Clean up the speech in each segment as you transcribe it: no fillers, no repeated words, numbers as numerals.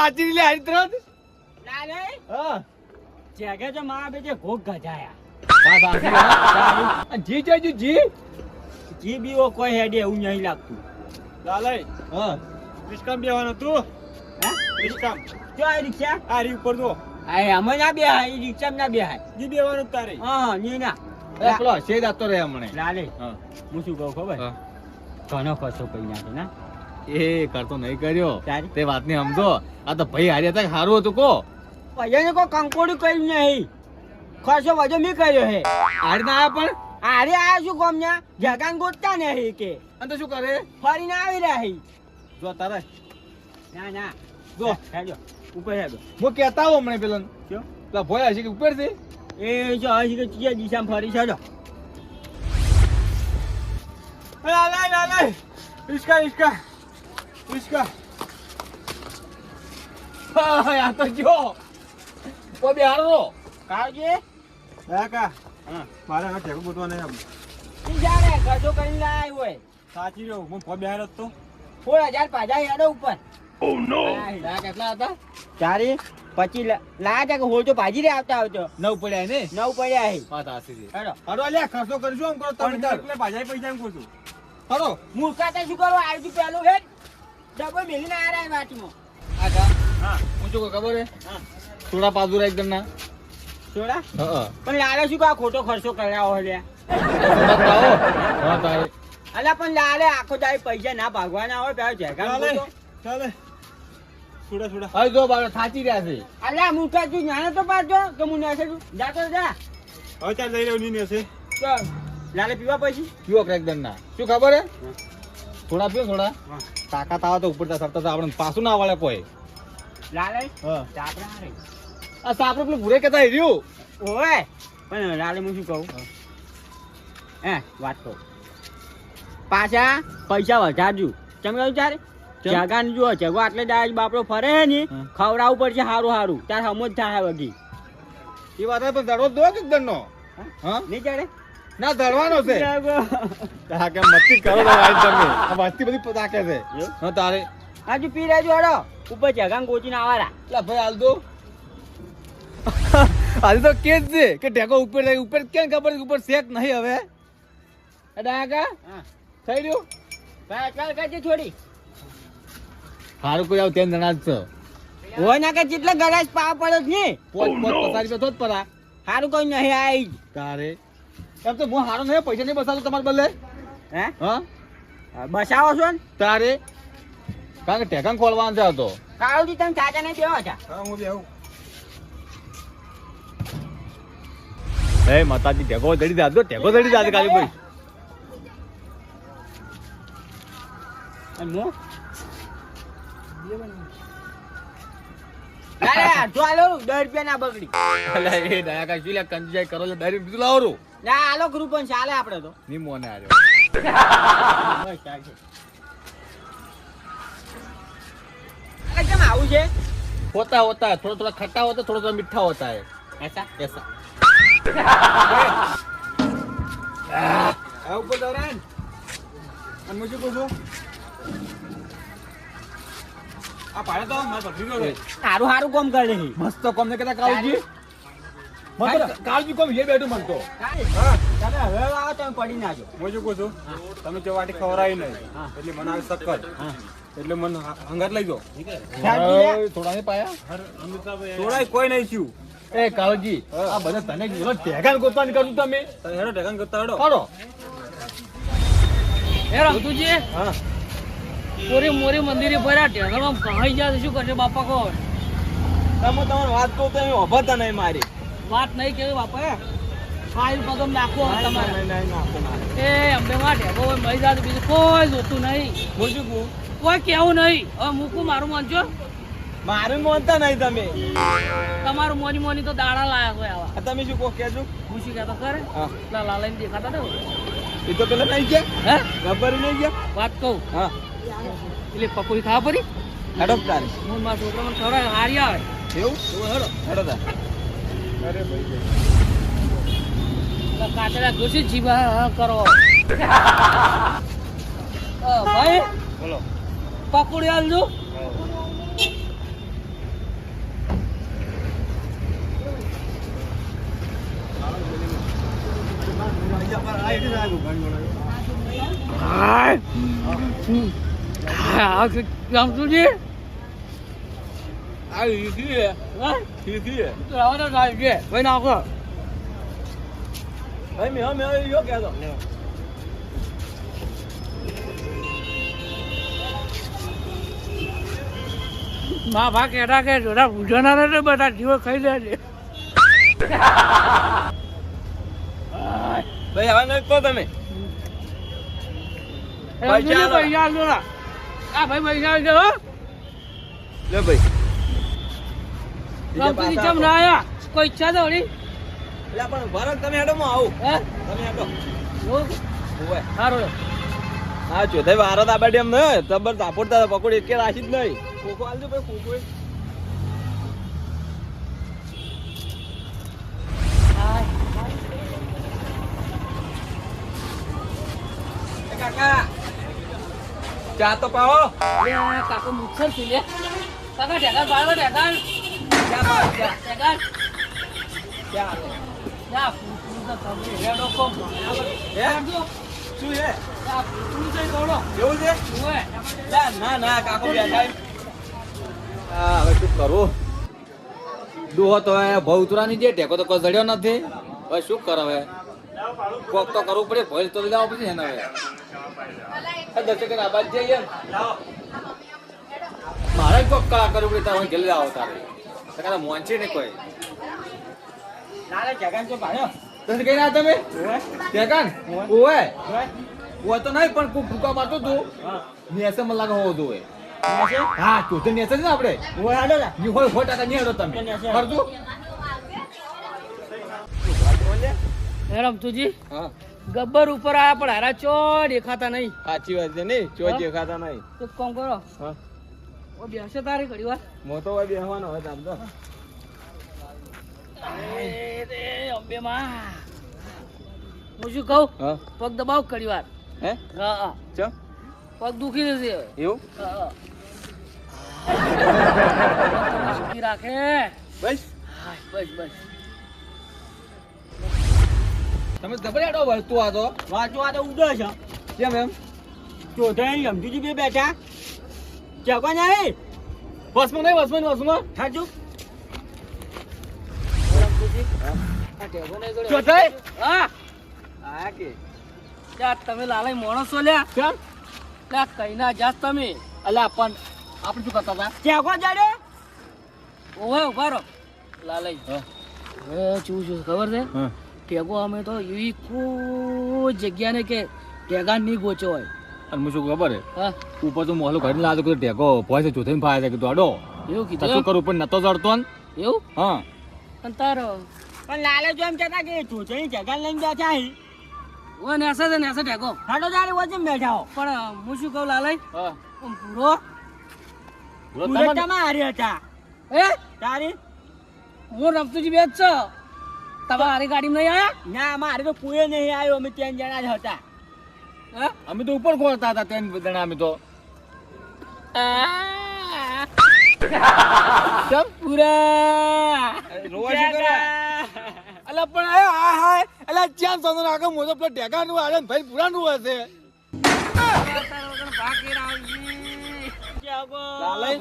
સાચી લે હારી તરત ના લે હા જેગે તો મારા બેજે ઘોક ગજાયા જી ચાજુ જી જી બીઓ કોઈ હેડે એવું નહીં લાગતું લાલે હા રિસ્કામ બેવાનો તું હા રિસ્કામ જો આ રિક્ષા આ રી ઉપર દો આ અમે ના બે હાય રિક્ષા ના બે હાય જી બેવાનું તારે હા ની ના એ પેલો શેદ આતો રે હમણે લાલે હા હું શું કહું ખબર હા ઘણો ખર્ચો કરી નાખે ના એ કરતો નહીં કર્યો તારી? તે વાત ને સમજો આ તો ભાઈ હારી હતા સારું હતું કો પૈયાને કોઈ કંકોડું કર્યું નહીં ખર્ચો વધુ મેં કર્યો હે હારી ના આયા પણ આરે આ શું ગોમના જગાન ગોતતા નહીં કે અને તો શું કરે ફરીને આવી રહ્યા હી જો તારે ના ના જો હેડો ઉપર હેડો હું કહેતા હું હમણે પેલા શું પેલા ભોય હશે કે ઉપર છે એ જો હજી કે ચીયા દિશામાં ફરી હેડો લાય ઈસકા હા આ તો જો ઓ બે હારો કાવજી કાકા હા મારે આ ટેકો ગોતવા નહીં આવું તું જાણે ખર્ચો કરીને લાય હોય સાચી રહ્યો હું પો બેહાર તો 16,000 પાછા હેડો ઉપર ઓ નો કેટલા હતા ચારી 25 લાયા કે હોળ તો ભાજી રે આવતા આવતો 9 પડ્યા ને 9 પડ્યા હે વાત આસી છે હેડો હારો લે ખર્ચો કરજો આમ કરો તમે એટલે ભાજાઈ પૈસા એમ કહું છું હારો મૂર્ખા તો શું કરવા આવ્યું પેલું હે ડબલ મેલીને આ રહ્યા વાટીમાં આકા હા હું શું કહું ખબર હે હા થોડા પાદુરા એકદમ ના છોડા હા પણ લાલે શું કા ખોટો ખર્ચો કરાવો લે હા તારે અલા પણ લાલે આખો દાઈ પૈસા ના ભાગવાના હોય પેલો જગા ચાલે છોડા હવે જો બાબા થાચી રહ્યા છે અલા મૂર્ખા તું નાનો તો પાડજો કે હું નાસે તું જાતો જા હવે ચાલ જઈ રહ્યો ની હશે ચાલ લાલે પીવા પછી પીવો એકદમ ના શું ખબર હે થોડા પીવો થોડા તાકાત આવે તો ઉપર સરતા આપણે પાછું ના વાળે કોઈ લાલે હા ચાપડા રે આ સાપરે પેલું ભૂરે કેતા રહ્યું ઓય પણ લાલે હું શું કહું હે વાત કહું પાછા પૈસા વધારજો ચમ કહ્યું તારે જગા ને જો જગો આટલે દાજ બાપડો ફરે ને ખવડાવવું પડશે સારું સારું તાર સમજ થાય વગી એ વાત પણ દડો દો કે દંડનો હા નહીં ચડે ના દડવાનો છે હા કે મસ્તી કરો તો ભાઈ તમે આ મસ્તી બધી તાકે છે હા તારે આજુ પી રહેજો હડો ઉપર જગા ગોચીને આવારા લા ભાઈ હાલ દો આજે તો કે જ છે કે ટેકો ઉપર જાય ઉપર કેમ ખબર છે ઉપર શેક નહીં હવે ડાકા હા થઈ રહ્યું ભાઈ ચાલ કરજે થોડી હારું કોઈ આવ તેન જણા જ છે હોય ના કે જેટલા ગરાજ પાવ પડે છે પોચ પસારી તો જ પરા સારું કોઈ નહીં આવી તારે એમ તો હું હારો નહીં પૈસા નહીં બસાતો તમારે બદલે હે હા બસાવો છો ને તારે કારણ કે ટેકન ખોલવાનો છે તો કાળુજી તમે ચાચા ને દેવા છે હા હું બેહું એ માતાજી ટેકો જડી દાદો ટેકો જડી દાદો કાલી ભાઈ અને મો લાલે જો આલો 10 રૂપિયા ના બગડી અલા એ દયા કા શું લે કંજુજાઈ કરો છો ડાયરેક્ટ બીજું લાવરો ના આલો ગ્રુપ પણ ચાલે આપણે તો ની મોને આજો બસ ચાલશે આ કેમ આવું છે होता है थोड़ा थोड़ा खट्टा होता है थोड़ा थोड़ा मीठा होता है ऐसा ऐसा ऊपर दौरान मुझे कुछ आप आया तो मैं पकड़ी गयो हारू हारू काम कर रही मस्त काम ने कहता कालजी मत कालजी को ये बैठो मन तो हां તમે હવે આવો તમે પડી નાજો मुझे कुछ તમે જે વાટી ખવરાઈ નહીં એટલે મને આવે શક્કર એટલે મને હંગાત લઈ ગયો થોડા નહીં પાયા થોડા કોઈ નહીં થયું એ કાળજી આ બધા તને કીધું ટેકાન ગોતવાની કરું તમે હેડો ટેકાન ગોતતા હેડો હાલો એ રઘુજી હા પૂરી મોરી મંદિરે ભર્યા ટેકરમાં કહાઈ જાય શું કરશે બાપા કો તમે તમારી વાત કહું તો અભરતા નહીં મારી વાત નહીં કેવી બાપા ફાઇલ પગમ નાખો તમારે નહીં એ અમને માં ટેકો હોય મળી જાય બીજું કોઈ જોતું નહીં બોલશું કહું કોઈ કેવું નહીં હવે મૂકું મારું માનજો મારું માનતા નહીં તમે તમારું મોની મોની તો દાડા લાયા હોય આવા તમે શું કહો કેજો ખુશી કહેતા કરે હા લાલાઈને દેખાતા ને એ તો પેલા નહીં ગયા હે ખબર નહીં ગયા વાત કહું હા એટલે પકોડી ખાવા પડી હેડો તારે હું મારા છોકરા મને ખવડાવે હારી આવે એવું હેડો હેડો તાર અરે ભાઈ કાચરા ઘુસી જીવા કરો ભાઈ બોલો પકોડી આલજો રમતુજી આ ઈસી હે હા ઈસી હે રાવણ સાહેબ છે ભાઈ નાખો ભાઈ મે યો કહેતો મા ભા કહેતા કે જોડા પૂજવાના ને બધા જીવો ખાઈ લેજે ભાઈ હવે નહીં કહો તમે પૈસા આલો આ ભાઈ પૈસા આલજો હો લે ભાઈ રમતુજી ચમ ના આયા કોઈ ઈચ્છા તો વળી એટલે પણ ભરત તમે હેડો માં આવું હે તમે હેડો ઓય સારું હા ચોથાઈ વારો તો આબાડી એમ ને તબર તાપોડતા પકોડી કે રાશી જ નહીં કોકો આલજો ભાઈ કોકો કાકા ચા તો પાવો કાકો મુક્ષર છે લે કાકા ઢેકા બાળવા ઢેકા ચા પાવો ચા ઢેકા ચા યા પૂરું તો તમે રેડો કોમ હે શું હે યા પૂરું તો કોડો એવું છે ઓય ના ના કાકો બેઠા હા હવે શું કરું ડોહો તો ભવ ઉતરાની જે ટેકો તો કોઈ જડ્યો નથી હવે શું કરે હવે કોક તો કરવું પડે ભય તો લઈ આવવું પડશે ને હવે દર્શક આબાદ જઈએ મારે કોક કરવું પડે તારે જલ્દી આવો તારે મોંચી ને કોઈ જગાન તો ભાડ્યો તમે કઈ ના તમે જગાન ઓય ઓય તો નહીં પણ કોક ફૂકા મારતો તું નેસે મને લાગે હોવો જોઈએ હા તું તો નેસે જ ને આપણે ઓય હાડો ને ની હોય ફોટા ની હાડો તમે કરજો રમતુજી હા ગબ્બર ઉપર આયા પણ હારા ચો દેખાતા નહીં સાચી વાત છે ને ચો દેખાતા નહીં તો કોમ કરો હા ઓ બેસે તારે ઘડી વાર મોટો હોય બેહવાનો હોય તામ તો રે અંબે માં હું શું કહું હા પગ દબાવ ઘડી વાર હે હા હા ચમ પગ દુખી જશે એવું હા હા સુખી રાખે બસ હા બસ બસ તમે ગભરાડો વળતું આ તો વાંચવા તો ઉડો છે કેમ એમ ચોથાઈ રમતુજી બે બેઠા ચકો નહીં વસમાં નહીં વસમાં થાજુ ચોથાઈ હા આ કે ત્યાં તમે લાલાઈ માણસો લ્યા કેમ લ્યા કઈ ના જાત તમે અલા પણ આપણે શું કરતા હતા ચકો જાડે ઓવે ઉભા રહો લાલાઈ હા હવે શું છું ખબર છે હા ટેગો અમે તો એવી કોઈ જગ્યા ને કે ટેગા નહીં ગોચો હોય અને મને શું ખબર હે હા ઉપર તો મોહલો ઘડી લાજો કે ટેકો ભોય છે ચોથે ફાય છે કે દોડો એવું તો કીધું શું કરું પણ નતો જડતો ને એવું હા અને તારો પણ લાલે જો એમ કહેતા કે ચોથાઈ જગા લઈને બેઠા હી ઓ નેસે છે નેસે ટેગો હાડો જાડે વચ્ચે બેઠા હો પણ હું શું કહું લાલાઈ હા આમ પૂરો પુરતામાં હારી હતા એ તારી હું રમતુજી બેચ છો તમારી ગાડીમાં નહીં આયા ના મારે તો કોઈ નહીં આવ્યો અમે 3 જણા જ હતા હે અમે તો ઉપર ખોરતા હતા તેન બધાને અમે તો કેમ પૂરા રોવા શું કરે અલા પણ આ હાય અલા જ્યાં સોનો આગળ મોટો પેલો ટેકા નું આલે ભાઈ પુરાણ નું હશે લાલય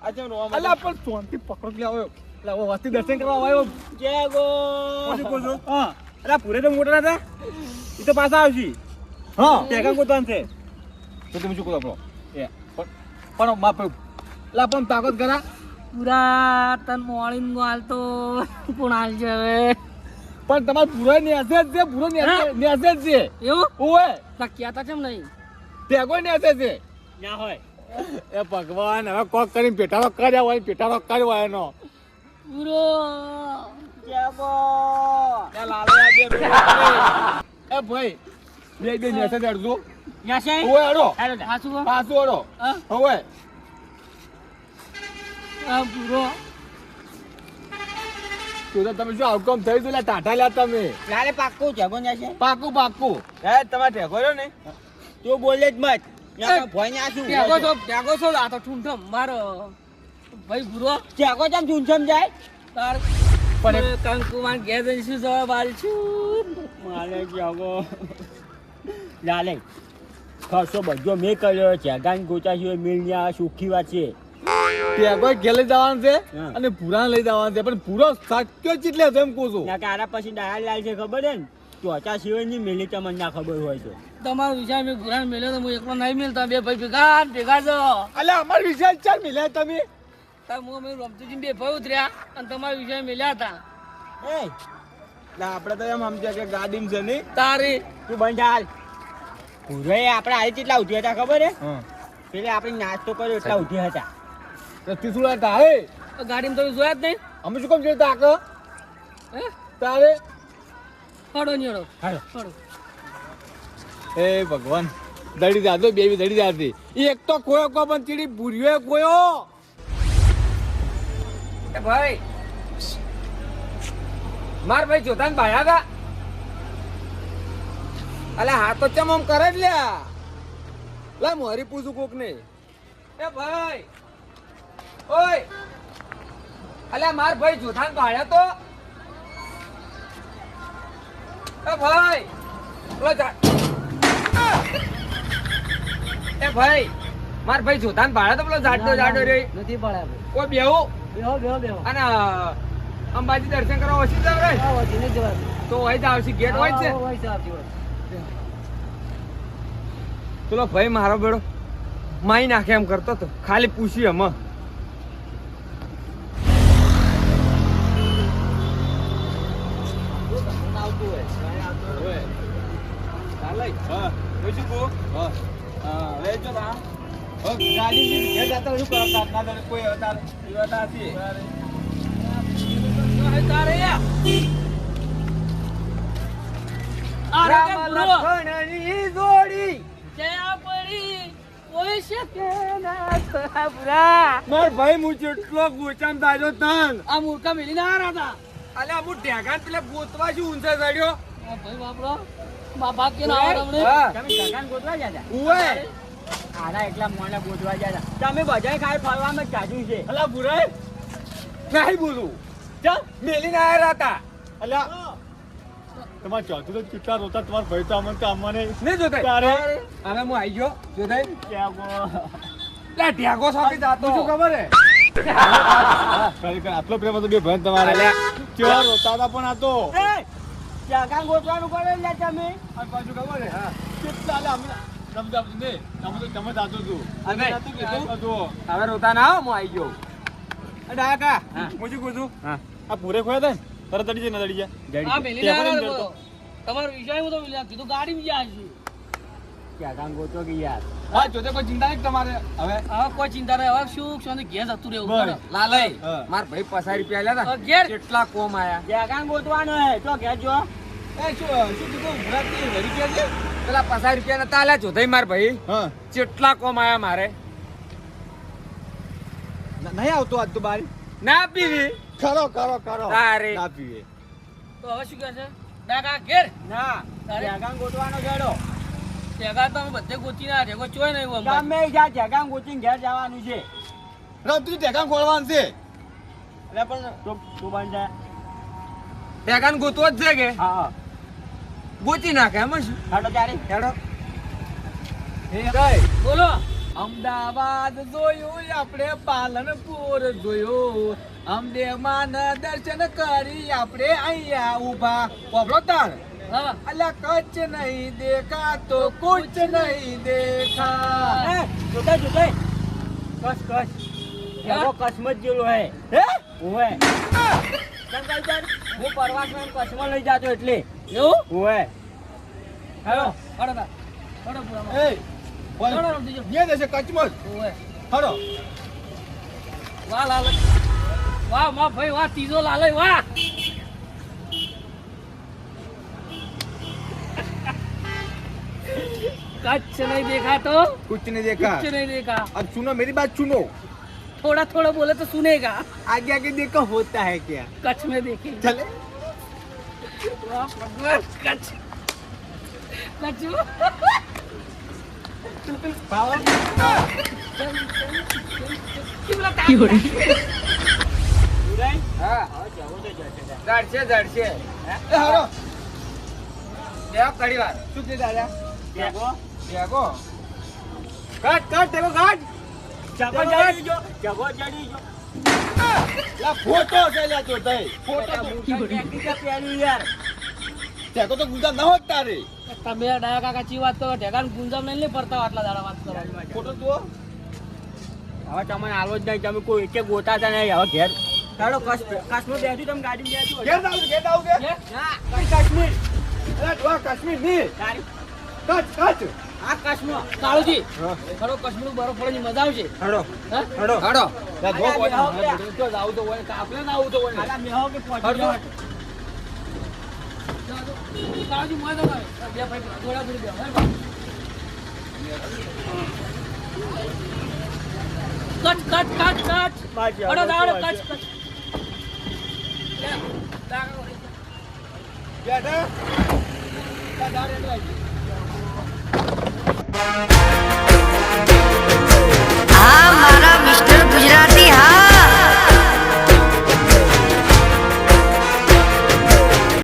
આ જેમ રોવા અલા પણ સોનથી પકડ લે આવ્યો અલા ઓ વસ્તી દર્શન કરવા આવ્યો જેગો કોણ કોણ હા અલા પૂરે તો મોટા હતા ઈ તો પાછા આવશી હા ટેકા ગોતવાન છે તો તમે શું કરો આપણો એ પણ માપ અલા પણ તાકાત કરા પૂરા તન મોળીન હાલતો કોણ હાલ છે હવે પણ તમાર પૂરો નેસે જ છે પૂરો નેસે જ છે એવું ઓય તા ક્યાતા કેમ નહીં ટેકો નેસે છે ના હોય એ ભગવાન હવે કોક કરીને પેટાળો કર્યા હોય પેટાળો કર્યો હોય એનો પૂરો જેગો એ ભાઈ બે નેસે જ અડધો ન્યાસે ઓય અડો હાલો જા. હાચું કહો? પાછું અડો હા? ઓય આ પૂરો તું તો તમે શું આઉટકમ થઈ ગયું ટાટા લ્યા તમે લાલે પાક્કું જેગો ન્યાસે પાકું પાકું હે તમારે ટેકો રહ્યો ને તું બોલે જ મત ન્યા ભોય ન્યા શું ત્યાગો છો આ તો ઠૂંઠમ મારો ભાઈ પૂરો ટેકો જેમ ઝૂંઝમ જાય તાર પણ કંકુમાન ઘેર જઈને શું જવાબ આલશું? મારે જાગો લાલે ખર્ચો બધો મેં કર્યો છે ગાન ગોચા છે મેળ્યા સુખી વાત છે ત્યાં કોઈ ઘેર લઈ જવાનું છે હા. અને પૂરા લઈ જવાનું છે પણ પૂરો સાચો ચીટલે હતો એમ કહું છું. ના કે આના પછી ડાયર લાલ છે ખબર છે ને ચોચા સિવાય ની મેલી તમને ના ખબર હોય તો તમારો વિચાર મેં ગુરાન મેલ્યો તો હું એકલો નહીં મેલતા. બે ભાઈ ભેગા છો. અલ્યા અમાર વિચાર ચાલ મિલ્યા તમે તાર હું અમે રમતુજી બે ભાઈ ઉતર્યા અને તમારા વિચાર મેલ્યા હતા. એ આપડે તો એમ સમજ્યા કે ગાડી છે નહીં. તારી તું બંધ હાલ પૂરે આપણે આજે કેટલા ઉઠ્યા હતા ખબર હે પેલે આપણે નાસ્તો કર્યો એટલા ઉઠ્યા હતા રસ્તી સુડા તારે ગાડીમાં તમે જોયા જ નહીં. અમે શું કામ જોઈએ તાકે હે તારે હડો નીડો હાલો હડો. એ ભગવાન દડી જાતો બે બી દડી જાતી એક તો કોયો કો પણ ચીડી ભૂર્યો કોયો એ ભાઈ માર ભાઈ જોતા ને ભાયા કા અલા હા તો ચમ આમ કરે જ લ્યા લા મારી પૂછું કોક ને એ ભાઈ ઓય અલા માર ભાઈ જોતા ને ભાયા તો એ ભાઈ ઓલા જા એ ભાઈ માર ભાઈ જોતા ને ભાયા તો પેલો જાડો રે નથી પડ્યા ભાઈ. કોઈ બેહું બેહો બેહો બેહો. અને અંબાજી દર્શન કરવા ઓછી જાવ રે આ વધી નથી જવાતું. તો હોય જ આવશે ગેટ હોય જ છે હા, હોય છે આવતી હોય. પેલો ભાઈ મારો બેડો માઈ નાખે એમ કરતો તો ખાલી પૂછ્યું એમ તારે યા. આ રકમ પૂરો. જયા પડી કોઈ શકે ના સાબરા. માર ભાઈ હું જેટલો ગોચામ તાજો તન આ મૂર્ખા મેલીને આ રહ્યા હતા. અલ્યા હું ઢેગાન પેલા ગોતવા શું ઊંચા ચડ્યો આ ભાઈ બાપરો બાપા કે ના આવે તમને. હા. તમે જગાન ગોતવા ગયા હતા ઉવે આના એકલા મોને ગોતવા ગયા હતા તમે બધાય ખાઈ ફરવામાં જ કાઢ્યું છે અલા બુરાય નહીં બોલું ચા મેલીને આયા હતા અલ્યા તમાર ચોથું તો કેટલા રોતા તમાર ભાઈ તો અમને તો અમને નહીં જોતા તારે હવે હું આવી ગયો જોતા ત્યાં લા ઢેગો સોકી જાતો શું ખબર હે ખરેખર આટલો પ્રેમ હતો બે ભાઈ તમારે અલ્યા. કેવા રોતા હતા પણ આ તો જગાન ગોતવાનું કરે લે તમે આ બાજુ ખબર હે કેટલા અલ્યા અમે સમજા ને તમે તો તમે જાતો તું અમે નતું કીધું હતું હવે રોતા ના હો, હું આવી ગયો ડાકા હા. હું શું કહું છું હા આ પૂરે ખોયા હતા તરત દડી જાય ન દડી જાય આ મેલીને આ ત્યાં રહ્યા પણ હતા. તમારો વિષય હું તો મેલ્યા કીધું ગાડીમાં જ્યાં છે. જગાન ગોતો કે યાર હા જોતે કોઈ ચિંતા નહીં તમારે હવે હવે કોઈ ચિંતા નહીં. હવે શું શાંતિ ઘેર જતું રહેવું બસ. પડે. લાલય હા. માર ભાઈ 50 રૂપિયા આલ્યા હવે હતા ઘેર કેટલા કોમ આયા જગાન ગોતવાનો હે તો કહેજો એ શું કીધું ભરાતી વળી ગયા છે પેલા 50 રૂપિયા નતા આલ્યા જોતાઈ માર ભાઈ હા કેટલા કોમ આયા મારે નહીં આવતો આજ તો બારી ના પીવી કરો કરો કરો તારે. ના પીવે તો હવે શું કહે છે ડાકા ઘેર ના તારે? જગાન ગોતવાનો છેડો ભેગા તો અમે બધે ગોચી ના ભેગો ચોય નહીં એવું અંબાજી. તમે જ્યાં જગાન ગોતીને ઘેર જવાનું છે રમતું ટેકા ખોલવાનું છે એટલે પણ તું બંધ જાય ટેકાન ગોતવો જ છે કે હા હા ગોતી નાખે એમ શું હાલો ત્યારે હેડો બોલો અમદાવાદ જોયું આપણે પાલનપુર જોયું અમદેવમાં દર્શન કરી આપણે અહીંયા ઊભા પોપડો તાણ હા અલ્યા કચ્છ નહીં દેખા તો કુછ નહીં દેખા જોતાય જોતાય કસ કસ એવો કસમત જેલો હે હે ઓવે સંકલ્પન હું પ્રવાસમાં કસમાં લઈ જાતો એટલે એવું ઓવે હેલો હડો તા હડો પૂરા એ હડો રમતી જો. જે દેશે કચ્છમાં જ ઓવે. હડો વાહ લાલ વાહ માં ભાઈ વાહ ત્રીજો લાલય વાહ कच्छ नहीं देखा तो कुछ नहीं देखा कुछ नहीं देखा अब सुनो मेरी बात सुनो थोड़ा थोड़ा बोले तो सुनेगा आगे आगे देखो होता है क्या कच्छ में देखेंगे चले वाह, भगवान, कच्छ कच्छ ઉદય હા હવે જડશે એ હારો દેવ કડી વાર શું કે દાદા ભેગો દેગો કટ દેગો કટ જગો જડી જો જગો જડી જો લા ફોટો છે લ્યા તો તઈ યાર તે તો ગુંજા ન હોત તારે તમે ડાયા કાકા ચી વાત કરો ઢેકાન ગુંજામ લઈને પડતા આટલા દાડા વાત કરો ફોટો જુઓ હવે તમને આલો જ નહીં તમે કોઈ એકે ગોતાતા નહીં હવે ઘેર ચાલો કાશ્મીર બેસું તમે ગાડી બેસું ઘેર આવું કે ના કાશ્મીર અરે ડોહા કાશ્મીર ની તારી કચ આ કાશ્મીર કાળુજી ખરો કાશ્મીર બરફ પડે મજા આવશે હડો હા હડો હાડો લા જો અલા, કોઈ બેહો, જો જાવ તો હોય કાપલે ના આવું તો હોય આલા મેહો કે પહોંચી જાવ કાળુજી મોય તો બે ભાઈ થોડા પૂરી બે કટ બાજી અડો દાડો કટ બેટા કટ